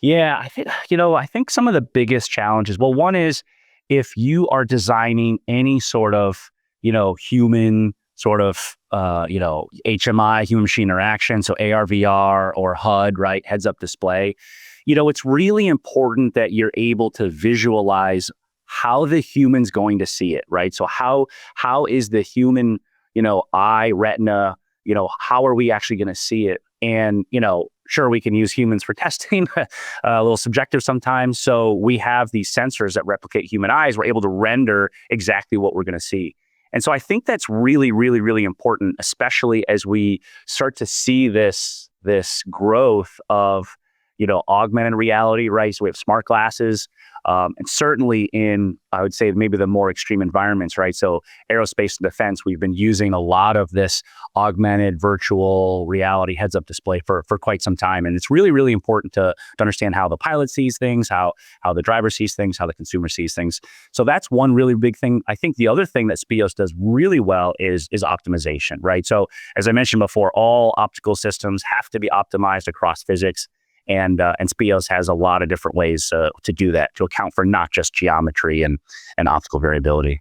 Yeah, I think some of the biggest challenges, well, one is if you are designing any sort of, human sort of, HMI, human machine interaction, so AR, VR or HUD, right? Heads up display. It's really important that you're able to visualize how the human's going to see it, right? So how is the human, eye, retina, how are we actually going to see it? And, sure, we can use humans for testing, a little subjective sometimes. So we have these sensors that replicate human eyes. We're able to render exactly what we're going to see. And so I think that's really, really, really important, especially as we start to see this growth of, augmented reality, right? So we have smart glasses, and certainly in, I would say, maybe the more extreme environments, right? So aerospace and defense, we've been using a lot of this augmented virtual reality heads-up display for quite some time, and it's really, really important to understand how the pilot sees things, how the driver sees things, how the consumer sees things. So that's one really big thing. I think the other thing that SPEOS does really well is optimization, right? So as I mentioned before, all optical systems have to be optimized across physics. And SPEOS has a lot of different ways to do that, to account for not just geometry and optical variability.